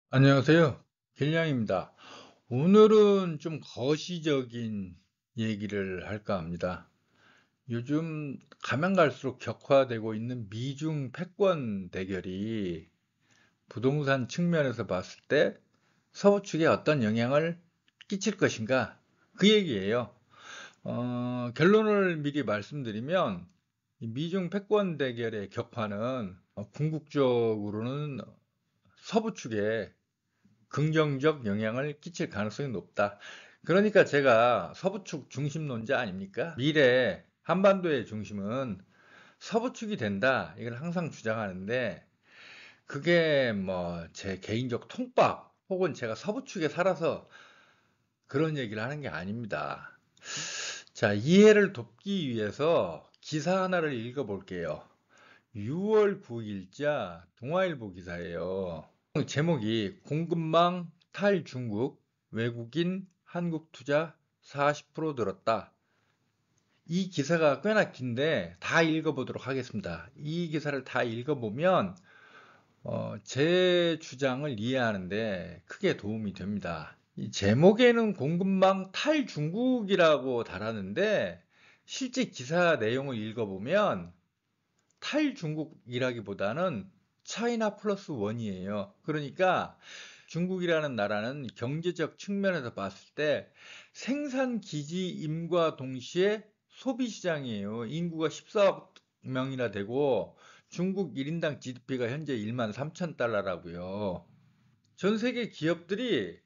안녕하세요. 길냥입니다. 오늘은 좀 거시적인 얘기를 할까 합니다. 요즘 가면 갈수록 격화되고 있는 미중 패권 대결이 부동산 측면에서 봤을 때 서부 측에 어떤 영향을 끼칠 것인가? 그 얘기예요. 결론을 미리 말씀드리면 이 미중 패권 대결의 격화는 궁극적으로는 서부 측에 긍정적 영향을 끼칠 가능성이 높다. 그러니까 제가 서부축 중심론자 아닙니까? 미래 한반도의 중심은 서부축이 된다. 이걸 항상 주장하는데 그게 뭐 제 개인적 통박 혹은 제가 서부축에 살아서 그런 얘기를 하는 게 아닙니다. 자, 이해를 돕기 위해서 기사 하나를 읽어볼게요. 6월 9일자 동아일보 기사예요. 제목이 공급망 탈중국, 외국인 한국 투자 40% 늘었다. 이 기사가 꽤나 긴데 다 읽어보도록 하겠습니다. 이 기사를 다 읽어보면 제 주장을 이해하는데 크게 도움이 됩니다. 이 제목에는 공급망 탈중국이라고 달았는데 실제 기사 내용을 읽어보면 탈중국이라기보다는 차이나 플러스 원이에요. 그러니까 중국이라는 나라는 경제적 측면에서 봤을 때 생산 기지임과 동시에 소비 시장이에요. 인구가 14억 명이나 되고 중국 1인당 GDP가 현재 1만 3천 달러라고요. 전 세계 기업들이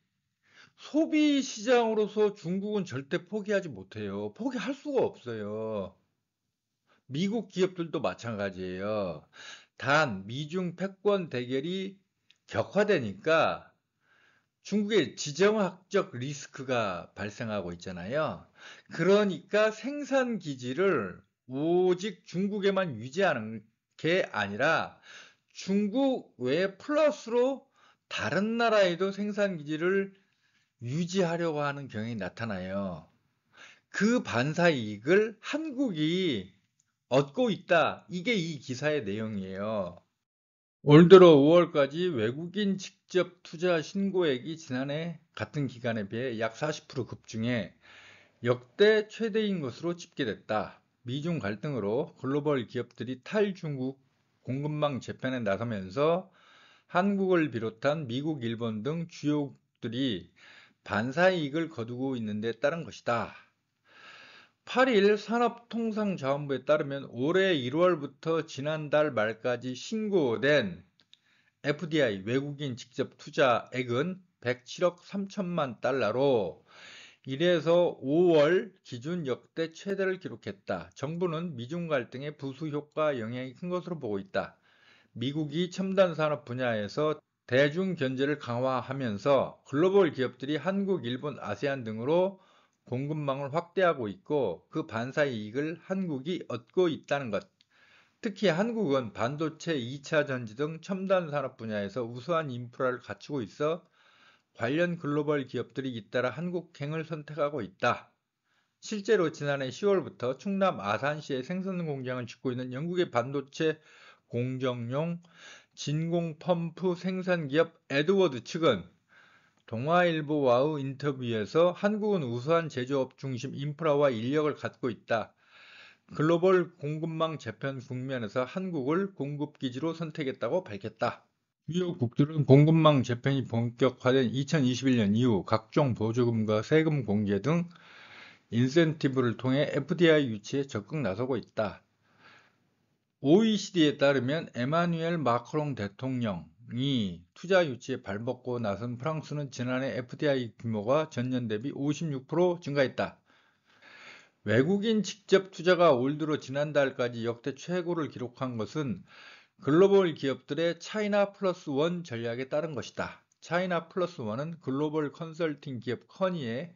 소비 시장으로서 중국은 절대 포기하지 못해요. 포기할 수가 없어요. 미국 기업들도 마찬가지예요. 단 미중 패권 대결이 격화되니까 중국의 지정학적 리스크가 발생하고 있잖아요. 그러니까 생산 기지를 오직 중국에만 유지하는 게 아니라 중국 외 플러스로 다른 나라에도 생산 기지를 유지하려고 하는 경향이 나타나요. 그 반사 이익을 한국이 얻고 있다. 이게 이 기사의 내용이에요. 올 들어 5월까지 외국인 직접 투자 신고액이 지난해 같은 기간에 비해 약 40% 급증해 역대 최대인 것으로 집계됐다. 미중 갈등으로 글로벌 기업들이 탈중국 공급망 재편에 나서면서 한국을 비롯한 미국, 일본 등 주요국들이 반사이익을 거두고 있는 데 따른 것이다. 8일 산업통상자원부에 따르면 올해 1월부터 지난달 말까지 신고된 FDI 외국인 직접 투자액은 107억 3천만 달러로 1에서 5월 기준 역대 최대를 기록했다. 정부는 미중 갈등의 부수 효과 영향이 큰 것으로 보고 있다. 미국이 첨단 산업 분야에서 대중 견제를 강화하면서 글로벌 기업들이 한국, 일본, 아세안 등으로 공급망을 확대하고 있고 그 반사 이익을 한국이 얻고 있다는 것. 특히 한국은 반도체, 2차 전지 등 첨단 산업 분야에서 우수한 인프라를 갖추고 있어 관련 글로벌 기업들이 잇따라 한국행을 선택하고 있다. 실제로 지난해 10월부터 충남 아산시에 생산 공장을 짓고 있는 영국의 반도체 공정용 진공 펌프 생산 기업 에드워드 측은 동아일보와의 인터뷰에서 한국은 우수한 제조업 중심 인프라와 인력을 갖고 있다. 글로벌 공급망 재편 국면에서 한국을 공급기지로 선택했다고 밝혔다. 주요국들은 공급망 재편이 본격화된 2021년 이후 각종 보조금과 세금 공제 등 인센티브를 통해 FDI 유치에 적극 나서고 있다. OECD에 따르면 에마누엘 마크롱 대통령이 투자 유치에 발벗고 나선 프랑스는 지난해 FDI 규모가 전년 대비 56% 증가했다. 외국인 직접 투자가 올 들어 지난달까지 역대 최고를 기록한 것은 글로벌 기업들의 차이나 플러스 원 전략에 따른 것이다. 차이나 플러스 원은 글로벌 컨설팅 기업 커니의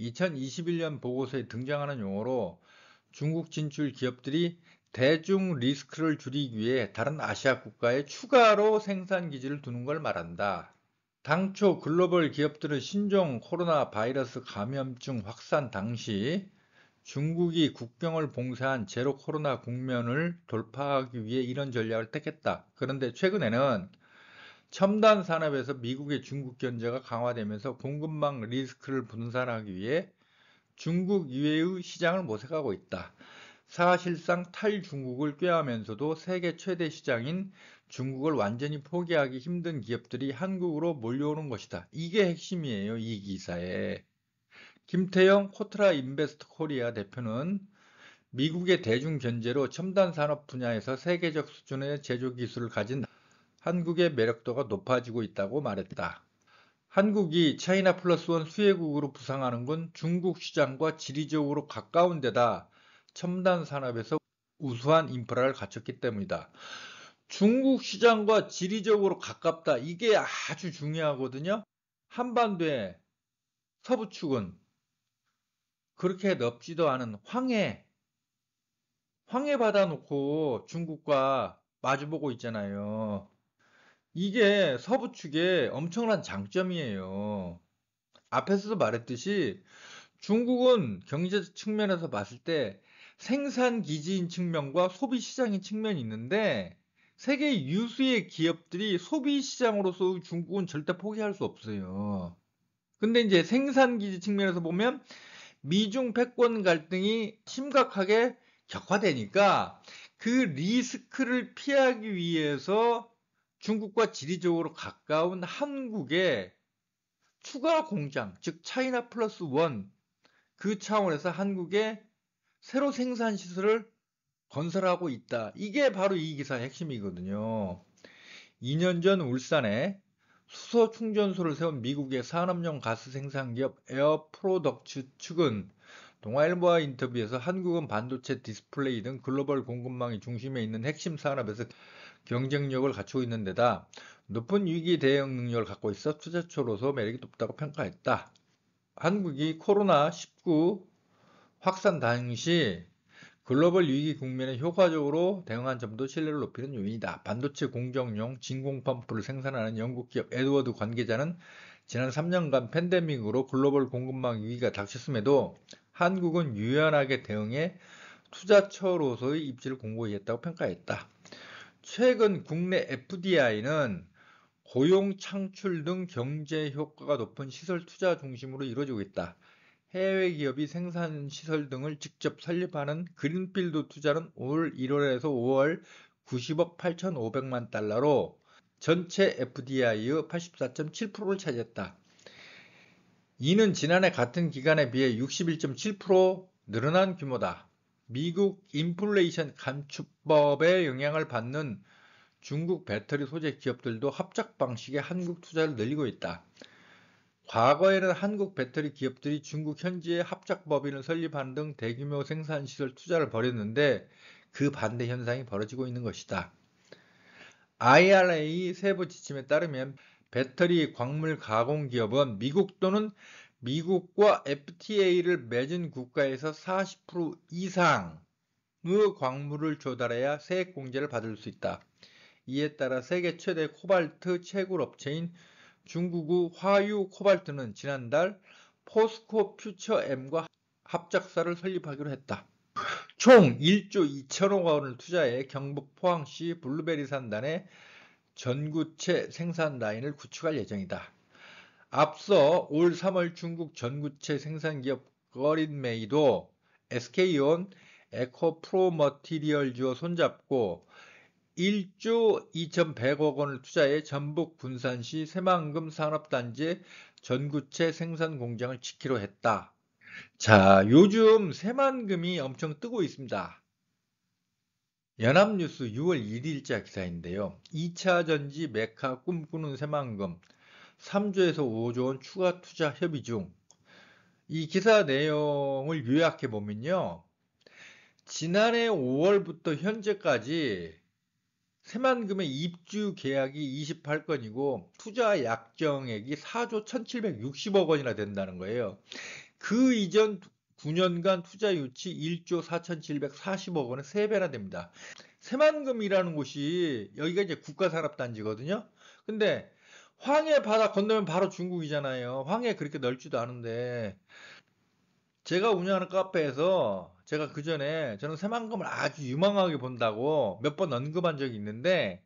2021년 보고서에 등장하는 용어로 중국 진출 기업들이 대중 리스크를 줄이기 위해 다른 아시아 국가에 추가로 생산 기지를 두는 걸 말한다. 당초 글로벌 기업들은 신종 코로나 바이러스 감염증 확산 당시 중국이 국경을 봉쇄한 제로 코로나 국면을 돌파하기 위해 이런 전략을 택했다. 그런데 최근에는 첨단 산업에서 미국의 중국 견제가 강화되면서 공급망 리스크를 분산하기 위해 중국 이외의 시장을 모색하고 있다. 사실상 탈중국을 꾀하면서도 세계 최대 시장인 중국을 완전히 포기하기 힘든 기업들이 한국으로 몰려오는 것이다. 이게 핵심이에요, 이 기사에. 김태영 코트라 인베스트 코리아 대표는 미국의 대중 견제로 첨단 산업 분야에서 세계적 수준의 제조 기술을 가진 한국의 매력도가 높아지고 있다고 말했다. 한국이 차이나 플러스 원 수혜국으로 부상하는 건 중국 시장과 지리적으로 가까운 데다 첨단 산업에서 우수한 인프라를 갖췄기 때문이다. 중국 시장과 지리적으로 가깝다. 이게 아주 중요하거든요. 한반도에 서부 축은 그렇게 넓지도 않은 황해 바다 놓고 중국과 마주보고 있잖아요. 이게 서부 축의 엄청난 장점이에요. 앞에서도 말했듯이 중국은 경제적 측면에서 봤을 때 생산 기지인 측면과 소비 시장인 측면이 있는데 세계 유수의 기업들이 소비 시장으로서 중국은 절대 포기할 수 없어요. 근데 이제 생산 기지 측면에서 보면 미중 패권 갈등이 심각하게 격화되니까 그 리스크를 피하기 위해서 중국과 지리적으로 가까운 한국에 추가 공장, 즉 차이나 플러스 원, 그 차원에서 한국에 새로 생산 시설을 건설하고 있다. 이게 바로 이 기사의 핵심이거든요. 2년 전 울산에 수소 충전소를 세운 미국의 산업용 가스 생산 기업 에어 프로덕츠 측은 동아일보와 인터뷰에서 한국은 반도체 디스플레이 등 글로벌 공급망이 중심에 있는 핵심 산업에서 경쟁력을 갖추고 있는 데다 높은 위기 대응 능력을 갖고 있어 투자처로서 매력이 높다고 평가했다. 한국이 코로나19 확산 당시 글로벌 위기 국면에 효과적으로 대응한 점도 신뢰를 높이는 요인이다. 반도체 공정용 진공 펌프를 생산하는 영국 기업 에드워드 관계자는 지난 3년간 팬데믹으로 글로벌 공급망 위기가 닥쳤음에도 한국은 유연하게 대응해 투자처로서의 입지를 공고히 했다고 평가했다. 최근 국내 FDI는 고용 창출 등 경제 효과가 높은 시설 투자 중심으로 이루어지고 있다. 해외 기업이 생산 시설 등을 직접 설립하는 그린필드 투자는 올 1월에서 5월 90억 8,500만 달러로 전체 FDI의 84.7%를 차지했다. 이는 지난해 같은 기간에 비해 61.7% 늘어난 규모다. 미국 인플레이션 감축법의 영향을 받는 중국 배터리 소재 기업들도 합작 방식의 한국 투자를 늘리고 있다. 과거에는 한국 배터리 기업들이 중국 현지에 합작 법인을 설립하는 등 대규모 생산시설 투자를 벌였는데 그 반대 현상이 벌어지고 있는 것이다. IRA 세부 지침에 따르면 배터리 광물 가공 기업은 미국 또는 미국과 FTA를 맺은 국가에서 40% 이상의 광물을 조달해야 세액 공제를 받을 수 있다. 이에 따라 세계 최대 코발트 채굴 업체인 중국의 화유 코발트는 지난달 포스코 퓨처엠과 합작사를 설립하기로 했다. 총 1조 2천억 원을 투자해 경북 포항시 블루베리 산단에 전구체 생산 라인을 구축할 예정이다. 앞서 올 3월 중국 전구체 생산기업 거린메이도 SK온 에코프로머티리얼즈와 손잡고 1조 2,100억 원을 투자해 전북 군산시 새만금 산업단지에 전구체 생산 공장을 짓기로 했다. 자, 요즘 새만금이 엄청 뜨고 있습니다. 연합뉴스 6월 1일자 기사인데요. 2차 전지 메카 꿈꾸는 새만금 3조에서 5조 원 추가 투자 협의 중. 이 기사 내용을 요약해 보면요. 지난해 5월부터 현재까지 새만금의 입주 계약이 28건이고 투자 약정액이 4조 1760억 원이나 된다는 거예요. 그 이전 9년간 투자 유치 1조 4740억 원은 3배나 됩니다. 새만금이라는 곳이 여기가 이제 국가산업단지거든요. 근데 황해 바다 건너면 바로 중국이잖아요. 황해 그렇게 넓지도 않은데 제가 운영하는 카페에서 제가 그 전에 저는 새만금을 아주 유망하게 본다고 몇 번 언급한 적이 있는데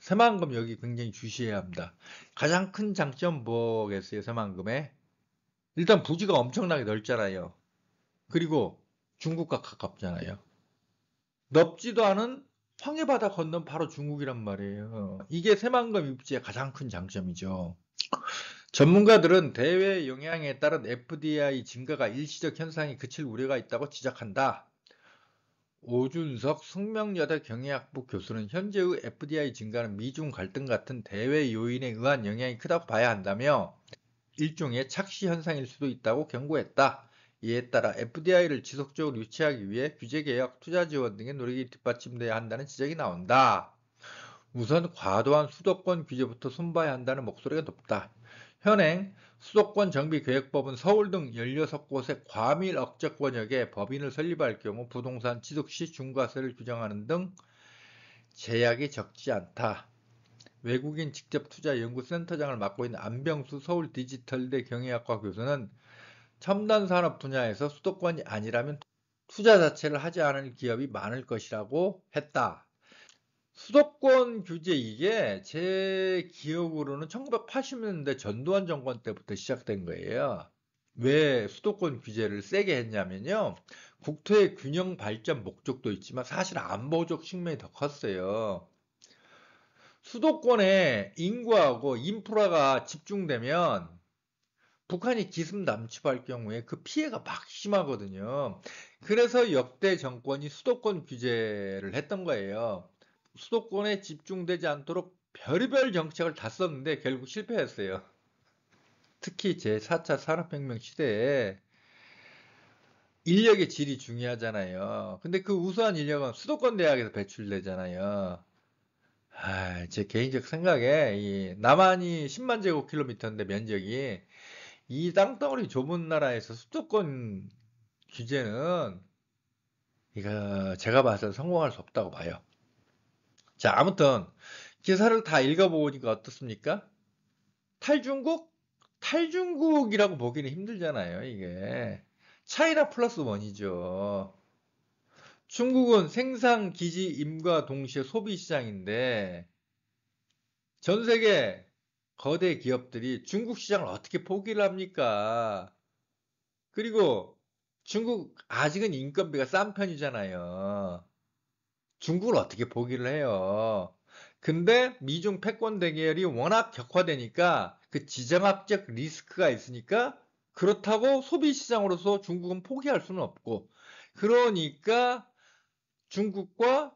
새만금 여기 굉장히 주시해야 합니다. 가장 큰 장점 뭐겠어요, 새만금에? 일단 부지가 엄청나게 넓잖아요. 그리고 중국과 가깝잖아요. 넓지도 않은 황해바다 건넌 바로 중국이란 말이에요. 이게 새만금 입지의 가장 큰 장점이죠. 전문가들은 대외 영향에 따른 FDI 증가가 일시적 현상이 그칠 우려가 있다고 지적한다. 오준석 숙명여대 경영학부 교수는 현재의 FDI 증가는 미중 갈등 같은 대외 요인에 의한 영향이 크다고 봐야 한다며 일종의 착시 현상일 수도 있다고 경고했다. 이에 따라 FDI를 지속적으로 유치하기 위해 규제개혁, 투자 지원 등의 노력이 뒷받침돼야 한다는 지적이 나온다. 우선 과도한 수도권 규제부터 손봐야 한다는 목소리가 높다. 현행 수도권 정비계획법은 서울 등 16곳의 과밀 억제 권역에 법인을 설립할 경우 부동산 취득 시 중과세를 규정하는 등 제약이 적지 않다. 외국인 직접 투자 연구센터장을 맡고 있는 안병수 서울 디지털대 경영학과 교수는 첨단 산업 분야에서 수도권이 아니라면 투자 자체를 하지 않을 기업이 많을 것이라고 했다. 수도권 규제 이게 제 기억으로는 1980년대 전두환 정권 때부터 시작된 거예요. 왜 수도권 규제를 세게 했냐면요. 국토의 균형 발전 목적도 있지만 사실 안보적 측면이 더 컸어요. 수도권에 인구하고 인프라가 집중되면 북한이 기습 남침할 경우에 그 피해가 막심하거든요. 그래서 역대 정권이 수도권 규제를 했던 거예요. 수도권에 집중되지 않도록 별의별 정책을 다 썼는데 결국 실패했어요. 특히 제4차 산업혁명 시대에 인력의 질이 중요하잖아요. 근데 그 우수한 인력은 수도권 대학에서 배출되잖아요. 제 개인적 생각에 이 남한이 10만 제곱킬로미터인데 면적이 이 땅덩어리 좁은 나라에서 수도권 규제는 이거 제가 봐서 성공할 수 없다고 봐요. 자, 아무튼 기사를 다 읽어보니까 어떻습니까? 탈중국? 탈중국이라고 보기는 힘들잖아요, 이게. 차이나 플러스 원이죠. 중국은 생산 기지 임과 동시에 소비 시장인데 전 세계 거대 기업들이 중국 시장을 어떻게 포기를 합니까? 그리고 중국 아직은 인건비가 싼 편이잖아요. 중국을 어떻게 포기를 해요? 근데 미중 패권 대결이 워낙 격화되니까 그 지정학적 리스크가 있으니까 그렇다고 소비 시장으로서 중국은 포기할 수는 없고 그러니까 중국과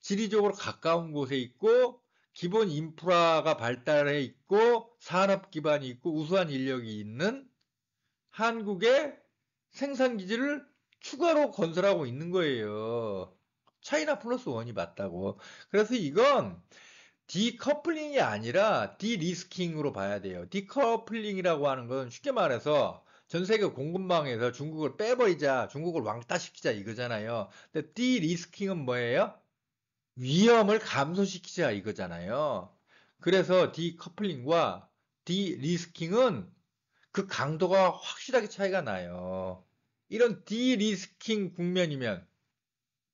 지리적으로 가까운 곳에 있고 기본 인프라가 발달해 있고 산업 기반이 있고 우수한 인력이 있는 한국의 생산 기지를 추가로 건설하고 있는 거예요. 차이나 플러스 원이 맞다고. 그래서 이건 디커플링이 아니라 디리스킹으로 봐야 돼요. 디커플링이라고 하는 건 쉽게 말해서 전 세계 공급망에서 중국을 빼버리자, 중국을 왕따시키자 이거잖아요. 근데 디리스킹은 뭐예요? 위험을 감소시키자 이거잖아요. 그래서 디커플링과 디리스킹은 그 강도가 확실하게 차이가 나요. 이런 디리스킹 국면이면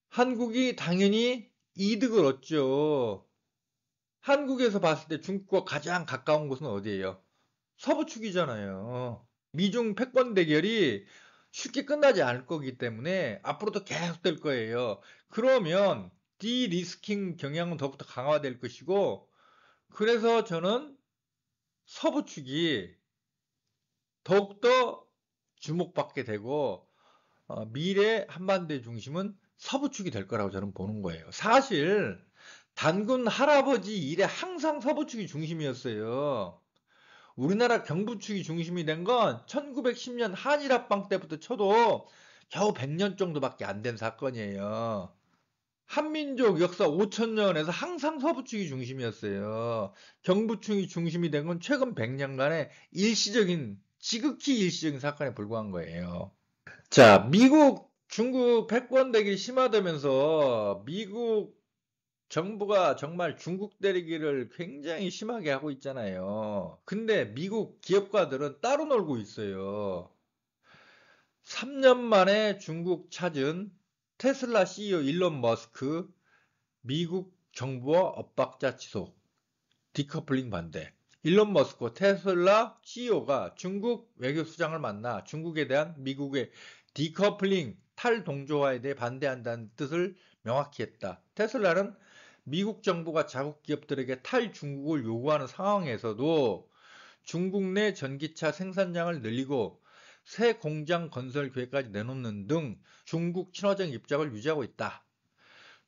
한국이 당연히 이득을 얻죠. 한국에서 봤을 때 중국과 가장 가까운 곳은 어디예요? 서부축이잖아요. 미중 패권 대결이 쉽게 끝나지 않을 거기 때문에 앞으로도 계속될 거예요. 그러면 디리스킹 경향은 더욱더 강화될 것이고 그래서 저는 서부축이 더욱더 주목받게 되고 미래 한반도의 중심은 서부축이 될 거라고 저는 보는 거예요. 사실 단군 할아버지 이래 항상 서부축이 중심이었어요. 우리나라 경부축이 중심이 된 건 1910년 한일합방 때부터 쳐도 겨우 100년 정도밖에 안 된 사건이에요. 한민족 역사 5천년에서 항상 서부축이 중심이었어요. 경부축이 중심이 된 건 최근 100년간의 지극히 일시적인 사건에 불과한 거예요. 자, 미국, 중국 패권 대결이 심화되면서 미국 정부가 정말 중국 때리기를 굉장히 심하게 하고 있잖아요. 근데 미국 기업가들은 따로 놀고 있어요. 3년 만에 중국 찾은 테슬라 CEO 일론 머스크, 미국 정부와 엇박자 지속, 디커플링 반대. 일론 머스크 테슬라 CEO가 중국 외교수장을 만나 중국에 대한 미국의 디커플링 탈동조화에 대해 반대한다는 뜻을 명확히 했다. 테슬라는 미국 정부가 자국 기업들에게 탈중국을 요구하는 상황에서도 중국 내 전기차 생산량을 늘리고 새 공장 건설 계획까지 내놓는 등 중국 친화적 입장을 유지하고 있다.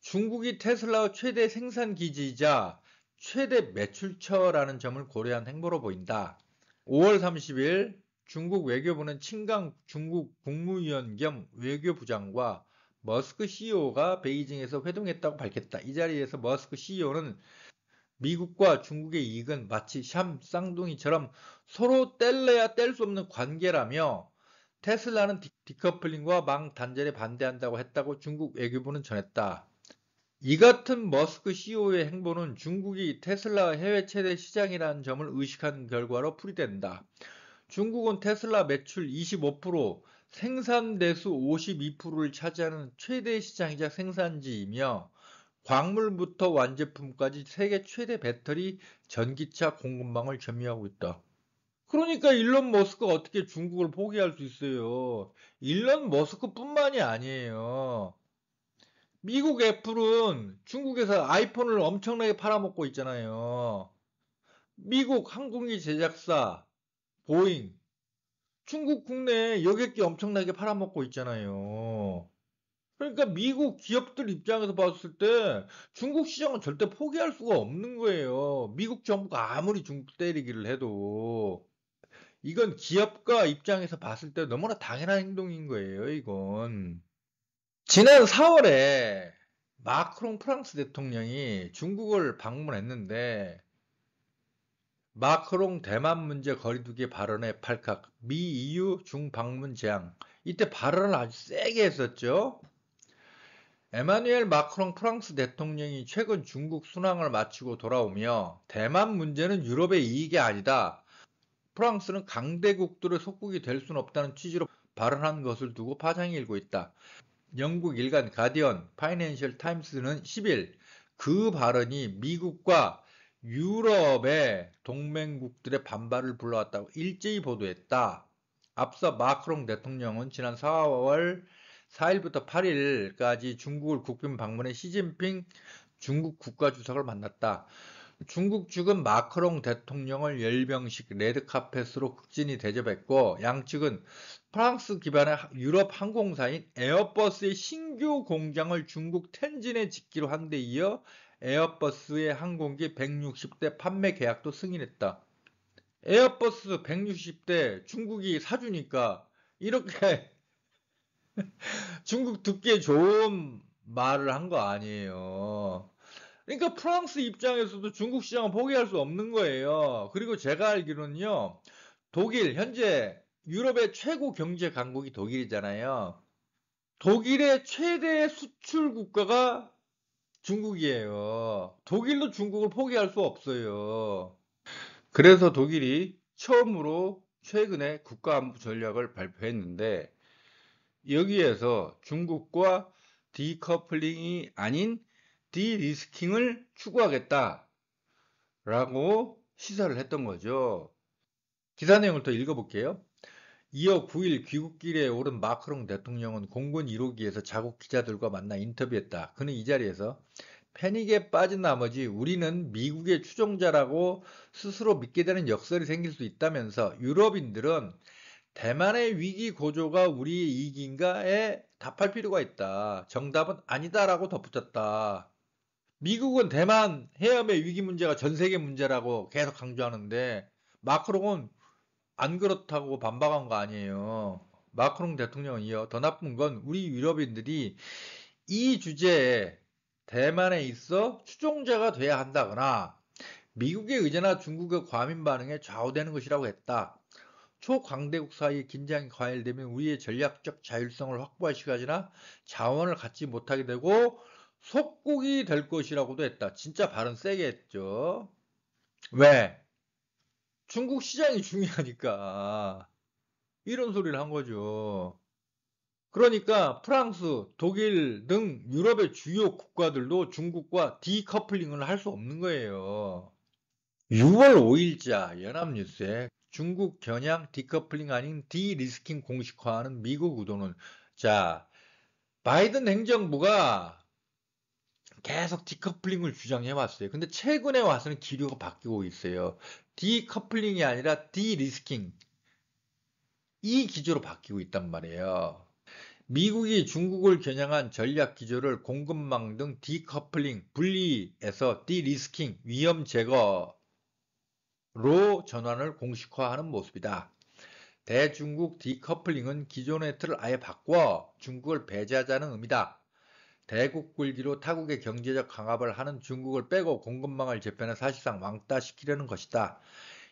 중국이 테슬라의 최대 생산 기지이자 최대 매출처라는 점을 고려한 행보로 보인다. 5월 30일 중국 외교부는 칭강 중국 국무위원 겸 외교부장과 머스크 CEO가 베이징에서 회동했다고 밝혔다. 이 자리에서 머스크 CEO는 미국과 중국의 이익은 마치 샴 쌍둥이처럼 서로 뗄래야 뗄 수 없는 관계라며 테슬라는 디커플링과 망 단절에 반대한다고 했다고 중국 외교부는 전했다. 이 같은 머스크 CEO의 행보는 중국이 테슬라 해외 최대 시장이라는 점을 의식한 결과로 풀이된다. 중국은 테슬라 매출 25%, 생산 대수 52%를 차지하는 최대 시장이자 생산지이며 광물부터 완제품까지 세계 최대 배터리 전기차 공급망을 점유하고 있다. 그러니까 일론 머스크가 어떻게 중국을 포기할 수 있어요? 일론 머스크뿐만이 아니에요. 미국 애플은 중국에서 아이폰을 엄청나게 팔아먹고 있잖아요. 미국 항공기 제작사 보잉, 중국 국내에 여객기 엄청나게 팔아먹고 있잖아요. 그러니까 미국 기업들 입장에서 봤을 때 중국 시장은 절대 포기할 수가 없는 거예요. 미국 정부가 아무리 중국 때리기를 해도. 이건 기업가 입장에서 봤을 때 너무나 당연한 행동인 거예요, 이건. 지난 4월에 마크롱 프랑스 대통령이 중국을 방문했는데 마크롱 대만 문제 거리두기 발언에 팔칵, 미 EU 중 방문 제한. 이때 발언을 아주 세게 했었죠. 에마뉘엘 마크롱 프랑스 대통령이 최근 중국 순항을 마치고 돌아오며 대만 문제는 유럽의 이익이 아니다. 프랑스는 강대국들의 속국이 될 수는 없다는 취지로 발언한 것을 두고 파장이 일고 있다. 영국 일간 가디언 파이낸셜 타임스는 10일 그 발언이 미국과 유럽의 동맹국들의 반발을 불러왔다고 일제히 보도했다. 앞서 마크롱 대통령은 지난 4월 4일부터 8일까지 중국을 국빈 방문해 시진핑 중국 국가주석을 만났다. 중국 측은 마크롱 대통령을 열병식 레드카펫으로 극진히 대접했고 양측은 프랑스 기반의 유럽 항공사인 에어버스의 신규 공장을 중국 텐진에 짓기로 한 데 이어 에어버스의 항공기 160대 판매 계약도 승인했다. 에어버스 160대 중국이 사주니까 이렇게 중국 듣기에 좋은 말을 한 거 아니에요. 그러니까 프랑스 입장에서도 중국 시장은 포기할 수 없는 거예요. 그리고 제가 알기로는요, 독일, 현재 유럽의 최고 경제 강국이 독일이잖아요. 독일의 최대 수출 국가가 중국이에요. 독일도 중국을 포기할 수 없어요. 그래서 독일이 처음으로 최근에 국가안보 전략을 발표했는데, 여기에서 중국과 디커플링이 아닌 디리스킹을 추구하겠다라고 시사를 했던 거죠. 기사 내용을 더 읽어볼게요. 이어 9일 귀국길에 오른 마크롱 대통령은 공군 1호기에서 자국 기자들과 만나 인터뷰했다. 그는 이 자리에서 패닉에 빠진 나머지 우리는 미국의 추종자라고 스스로 믿게 되는 역설이 생길 수 있다면서 유럽인들은 대만의 위기 고조가 우리의 이익인가에 답할 필요가 있다. 정답은 아니다라고 덧붙였다. 미국은 대만 해협의 위기 문제가 전 세계 문제라고 계속 강조하는데 마크롱은 안 그렇다고 반박한 거 아니에요. 마크롱 대통령은 이어 더 나쁜 건 우리 유럽인들이 이 주제에 대만에 있어 추종자가 돼야 한다거나 미국의 의제나 중국의 과민 반응에 좌우되는 것이라고 했다. 초강대국 사이의 긴장이 과열되면 우리의 전략적 자율성을 확보할 시간이나 자원을 갖지 못하게 되고 속국이 될 것이라고도 했다. 진짜 발언 세게 했죠. 왜? 중국 시장이 중요하니까 이런 소리를 한 거죠. 그러니까 프랑스, 독일 등 유럽의 주요 국가들도 중국과 디커플링을 할 수 없는 거예요. 6월 5일자 연합뉴스에 중국 겨냥 디커플링 아닌 디리스킹 공식화하는 미국 의도는, 자, 바이든 행정부가 계속 디커플링을 주장해 왔어요. 근데 최근에 와서는 기류가 바뀌고 있어요. 디커플링이 아니라 디리스킹, 이 기조로 바뀌고 있단 말이에요. 미국이 중국을 겨냥한 전략 기조를 공급망 등 디커플링, 분리해서 디리스킹, 위험 제거로 전환을 공식화하는 모습이다. 대중국 디커플링은 기존의 틀을 아예 바꿔 중국을 배제하자는 의미다. 대국 굴기로 타국의 경제적 강압을 하는 중국을 빼고 공급망을 재편해 사실상 왕따시키려는 것이다.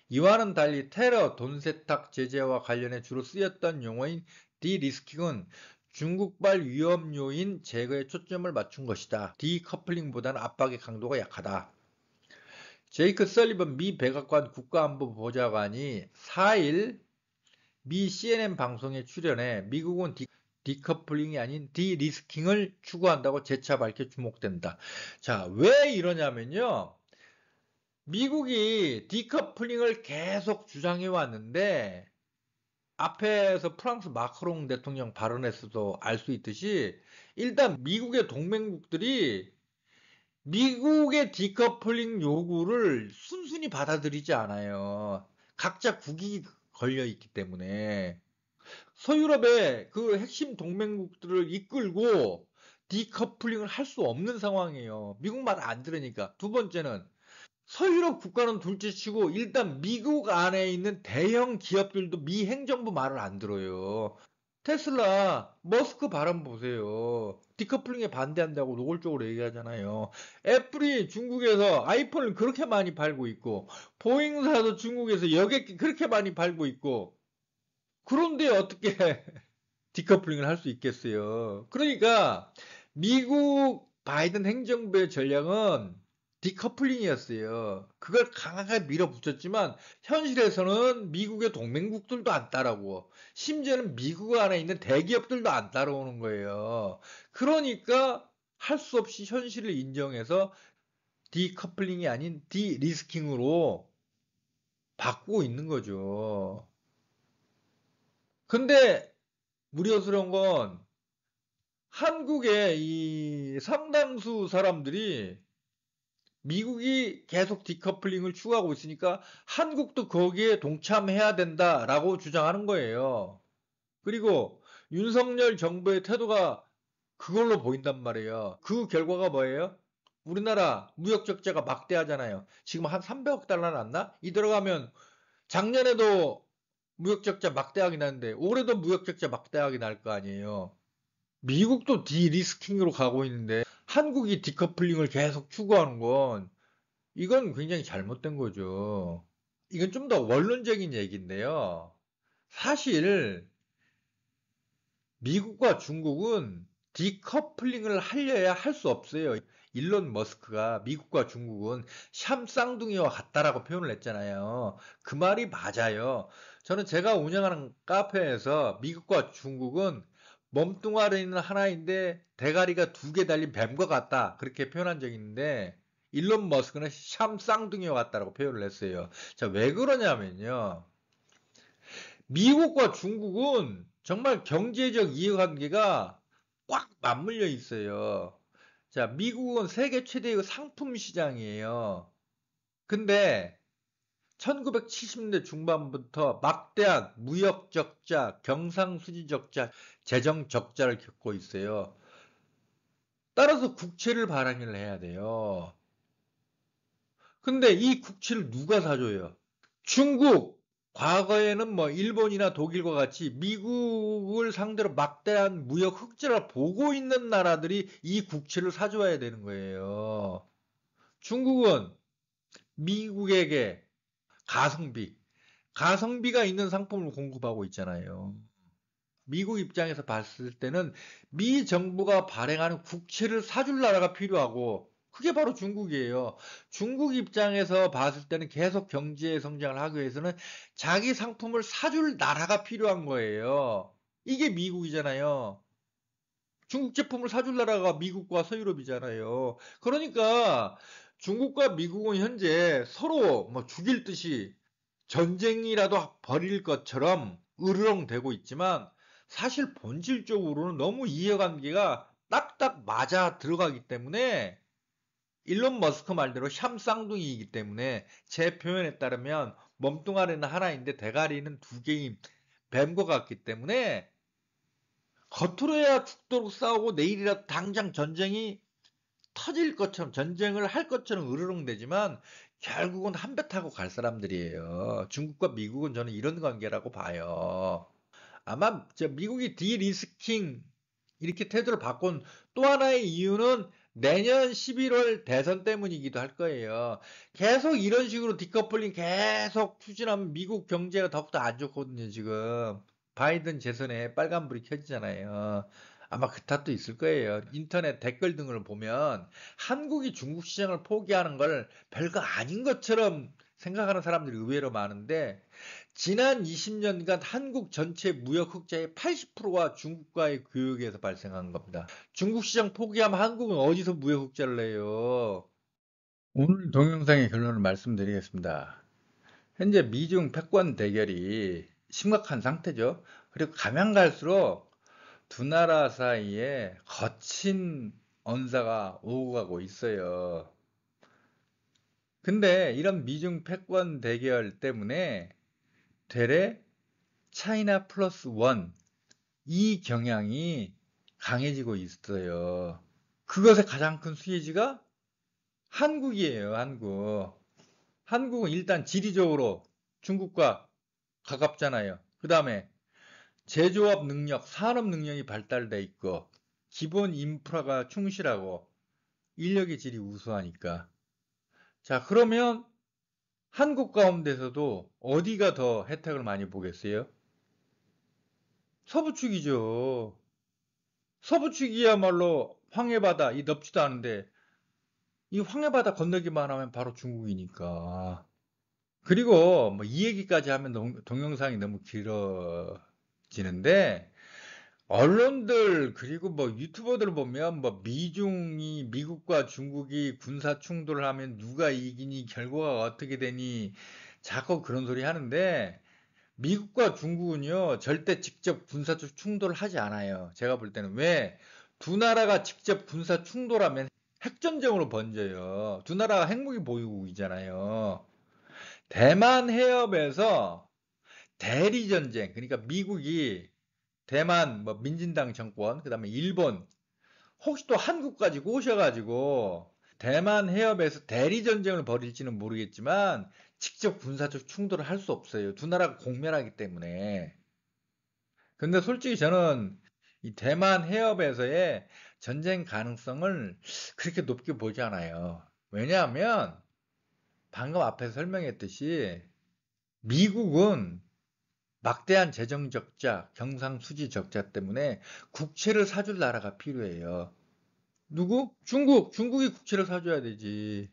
이와는 달리 테러, 돈 세탁 제재와 관련해 주로 쓰였던 용어인 디리스킹은 중국발 위험 요인 제거에 초점을 맞춘 것이다. 디커플링보다는 압박의 강도가 약하다. 제이크 설리번 미 백악관 국가안보보좌관이 4일 미 CNN 방송에 출연해 미국은 디커플링이 아닌 디리스킹을 추구한다고 재차 밝혀 주목된다. 자, 왜 이러냐면요. 미국이 디커플링을 계속 주장해 왔는데 앞에서 프랑스 마크롱 대통령 발언에서도 알 수 있듯이 일단 미국의 동맹국들이 미국의 디커플링 요구를 순순히 받아들이지 않아요. 각자 국익이 걸려 있기 때문에. 서유럽의 그 핵심 동맹국들을 이끌고 디커플링을 할 수 없는 상황이에요. 미국 말 안 들으니까. 두 번째는 서유럽 국가는 둘째치고 일단 미국 안에 있는 대형 기업들도 미 행정부 말을 안 들어요. 테슬라, 머스크 발언 보세요. 디커플링에 반대한다고 노골적으로 얘기하잖아요. 애플이 중국에서 아이폰을 그렇게 많이 팔고 있고, 보잉사도 중국에서 여객기 그렇게 많이 팔고 있고, 그런데 어떻게 디커플링을 할 수 있겠어요. 그러니까 미국 바이든 행정부의 전략은 디커플링이었어요. 그걸 강하게 밀어붙였지만 현실에서는 미국의 동맹국들도 안 따라오고 심지어는 미국 안에 있는 대기업들도 안 따라오는 거예요. 그러니까 할 수 없이 현실을 인정해서 디커플링이 아닌 디리스킹으로 바꾸고 있는 거죠. 근데 우려스러운 건 한국의 이 상당수 사람들이 미국이 계속 디커플링을 추구하고 있으니까 한국도 거기에 동참해야 된다라고 주장하는 거예요. 그리고 윤석열 정부의 태도가 그걸로 보인단 말이에요. 그 결과가 뭐예요? 우리나라 무역 적자가 막대하잖아요. 지금 한 300억 달러 났나? 이 들어가면 작년에도 무역 적자 막대하게 났는데 올해도 무역 적자 막대하게 날 거 아니에요. 미국도 디리스킹으로 가고 있는데 한국이 디커플링을 계속 추구하는 건 이건 굉장히 잘못된 거죠. 이건 좀 더 원론적인 얘기인데요. 사실 미국과 중국은 디커플링을 하려야 할 수 없어요. 일론 머스크가 미국과 중국은 샴쌍둥이와 같다라고 표현을 했잖아요. 그 말이 맞아요. 저는 제가 운영하는 카페에서 미국과 중국은 몸뚱아리는 하나인데 대가리가 두 개 달린 뱀과 같다. 그렇게 표현한 적이 있는데 일론 머스크는 샴쌍둥이와 같다라고 표현을 했어요. 자, 왜 그러냐면요. 미국과 중국은 정말 경제적 이해관계가 꽉 맞물려 있어요. 자, 미국은 세계 최대의 상품 시장이에요. 근데 1970년대 중반부터 막대한 무역 적자, 경상수지 적자, 재정 적자를 겪고 있어요. 따라서 국채를 발행을 해야 돼요. 근데 이 국채를 누가 사줘요? 중국, 과거에는 뭐 일본이나 독일과 같이 미국을 상대로 막대한 무역 흑자를 보고 있는 나라들이 이 국채를 사줘야 되는 거예요. 중국은 미국에게 가성비, 가성비가 있는 상품을 공급하고 있잖아요. 미국 입장에서 봤을 때는 미 정부가 발행하는 국채를 사줄 나라가 필요하고 그게 바로 중국이에요. 중국 입장에서 봤을 때는 계속 경제 성장을 하기 위해서는 자기 상품을 사줄 나라가 필요한 거예요. 이게 미국이잖아요. 중국 제품을 사줄 나라가 미국과 서유럽이잖아요. 그러니까 중국과 미국은 현재 서로 뭐 죽일 듯이 전쟁이라도 벌일 것처럼 으르렁대고 있지만 사실 본질적으로는 너무 이해관계가 딱딱 맞아 들어가기 때문에 일론 머스크 말대로 샴쌍둥이이기 때문에 제 표현에 따르면 몸뚱아리는 하나인데 대가리는 두 개인 뱀과 같기 때문에 겉으로야 죽도록 싸우고 내일이라도 당장 전쟁이 터질 것처럼 전쟁을 할 것처럼 으르렁대지만 결국은 한 배 타고 갈 사람들이에요. 중국과 미국은 저는 이런 관계라고 봐요. 아마 미국이 디리스킹 이렇게 태도를 바꾼 또 하나의 이유는 내년 11월 대선 때문이기도 할 거예요. 계속 이런 식으로 디커플링 계속 추진하면 미국 경제가 더욱더 안 좋거든요, 지금. 바이든 재선에 빨간불이 켜지잖아요. 아마 그 탓도 있을 거예요. 인터넷 댓글 등을 보면 한국이 중국 시장을 포기하는 걸 별거 아닌 것처럼 생각하는 사람들이 의외로 많은데 지난 20년간 한국 전체 무역 흑자의 80%가 중국과의 교역에서 발생한 겁니다. 중국 시장 포기하면 한국은 어디서 무역 흑자를 내요? 오늘 동영상의 결론을 말씀드리겠습니다. 현재 미중 패권 대결이 심각한 상태죠. 그리고 가면 갈수록 두 나라 사이에 거친 언사가 오고 가고 있어요. 근데 이런 미중 패권 대결 때문에 되레 차이나 플러스 원 이 경향이 강해지고 있어요. 그것의 가장 큰 수혜지가 한국이에요, 한국. 한국은 일단 지리적으로 중국과 가깝잖아요. 그 다음에 제조업 능력, 산업 능력이 발달돼 있고, 기본 인프라가 충실하고, 인력의 질이 우수하니까. 자, 그러면 한국 가운데서도 어디가 더 혜택을 많이 보겠어요? 서부축이죠. 서부축이야말로 황해바다, 이 넓지도 않은데, 이 황해바다 건너기만 하면 바로 중국이니까. 그리고 뭐 이 얘기까지 하면 동영상이 너무 길어지는데, 언론들 그리고 뭐 유튜버들 보면 뭐 미중이 미국과 중국이 군사 충돌을 하면 누가 이기니 결과가 어떻게 되니 자꾸 그런 소리 하는데 미국과 중국은요 절대 직접 군사적 충돌을 하지 않아요. 제가 볼 때는 왜? 두 나라가 직접 군사 충돌하면 핵전쟁으로 번져요. 두 나라가 핵무기 보유국이잖아요. 대만 해협에서 대리전쟁, 그러니까 미국이 대만 뭐 민진당 정권, 그다음에 일본, 혹시 또 한국까지 꼬셔가지고 대만 해협에서 대리 전쟁을 벌일지는 모르겠지만 직접 군사적 충돌을 할 수 없어요. 두 나라가 공멸하기 때문에. 근데 솔직히 저는 이 대만 해협에서의 전쟁 가능성을 그렇게 높게 보지 않아요. 왜냐하면 방금 앞에서 설명했듯이 미국은 막대한 재정 적자, 경상수지 적자 때문에 국채를 사줄 나라가 필요해요. 누구? 중국. 중국이 국채를 사줘야 되지.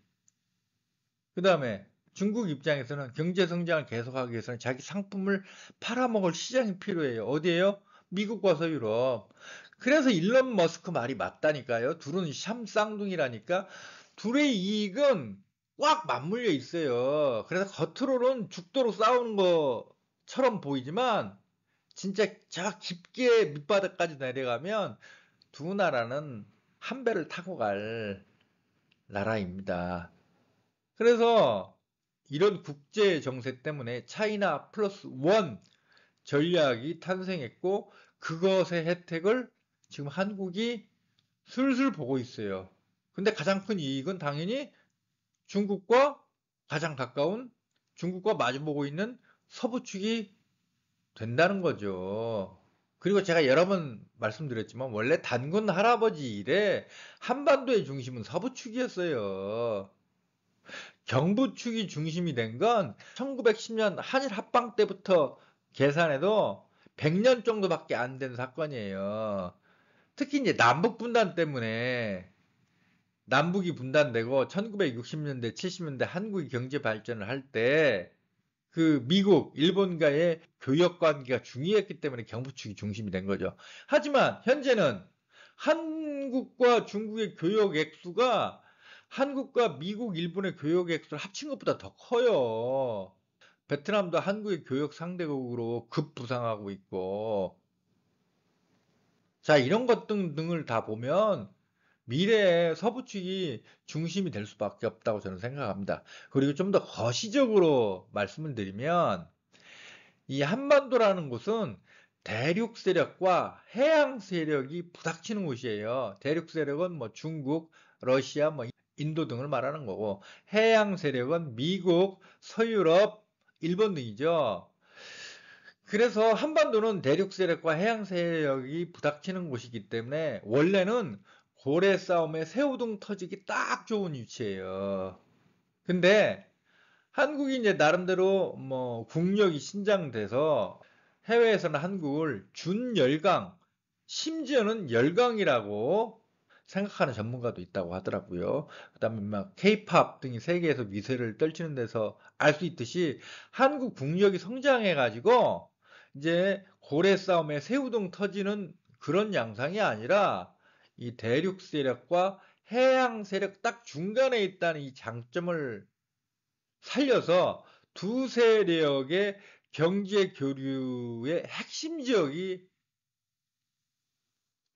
그 다음에 중국 입장에서는 경제 성장을 계속하기 위해서는 자기 상품을 팔아먹을 시장이 필요해요. 어디에요? 미국과 서유럽. 그래서 일론 머스크 말이 맞다니까요. 둘은 샴쌍둥이라니까. 둘의 이익은 꽉 맞물려 있어요. 그래서 겉으로는 죽도록 싸우는 것처럼 보이지만 진짜 저 깊게 밑바닥까지 내려가면 두 나라는 한 배를 타고 갈 나라입니다. 그래서 이런 국제 정세 때문에 차이나 플러스 원 전략이 탄생했고 그것의 혜택을 지금 한국이 슬슬 보고 있어요. 근데 가장 큰 이익은 당연히 중국과 가장 가까운 중국과 마주보고 있는 서부 축이 된다는 거죠. 그리고 제가 여러 번 말씀드렸지만 원래 단군 할아버지 이래 한반도의 중심은 서부축이었어요. 경부축이 중심이 된 건 1910년 한일 합방 때부터 계산해도 100년 정도밖에 안 된 사건이에요. 특히 이제 남북 분단 때문에 남북이 분단되고 1960년대, 70년대 한국이 경제 발전을 할때 그 미국, 일본과의 교역 관계가 중요했기 때문에 경부축이 중심이 된 거죠. 하지만 현재는 한국과 중국의 교역 액수가 한국과 미국, 일본의 교역 액수를 합친 것보다 더 커요. 베트남도 한국의 교역 상대국으로 급부상하고 있고. 자, 이런 것 등을 다 보면 미래에 서부 측이 중심이 될 수밖에 없다고 저는 생각합니다. 그리고 좀 더 거시적으로 말씀을 드리면 이 한반도라는 곳은 대륙 세력과 해양 세력이 부닥치는 곳이에요. 대륙 세력은 뭐 중국, 러시아, 뭐 인도 등을 말하는 거고, 해양 세력은 미국, 서유럽, 일본 등이죠. 그래서 한반도는 대륙 세력과 해양 세력이 부닥치는 곳이기 때문에 원래는 고래 싸움에 새우등 터지기 딱 좋은 위치예요. 근데 한국이 이제 나름대로 뭐 국력이 신장돼서 해외에서는 한국을 준열강, 심지어는 열강이라고 생각하는 전문가도 있다고 하더라고요. 그다음에 막 K-팝 등이 세계에서 위세를 떨치는 데서 알 수 있듯이 한국 국력이 성장해 가지고 이제 고래 싸움에 새우등 터지는 그런 양상이 아니라 이 대륙 세력과 해양 세력 딱 중간에 있다는 이 장점을 살려서 두 세력의 경제 교류의 핵심 지역이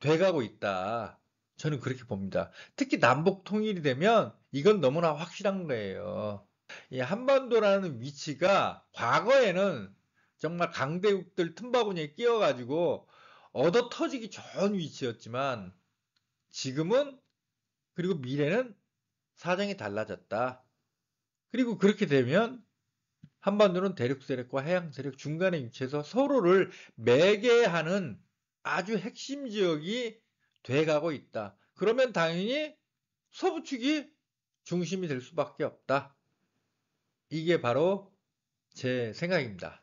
돼가고 있다. 저는 그렇게 봅니다. 특히 남북 통일이 되면 이건 너무나 확실한 거예요. 이 한반도라는 위치가 과거에는 정말 강대국들 틈바구니에 끼어가지고 얻어 터지기 좋은 위치였지만 지금은 그리고 미래는 사정이 달라졌다. 그리고 그렇게 되면 한반도는 대륙 세력과 해양 세력 중간에 위치해서 서로를 매개하는 아주 핵심 지역이 돼가고 있다. 그러면 당연히 서부 측이 중심이 될 수밖에 없다. 이게 바로 제 생각입니다.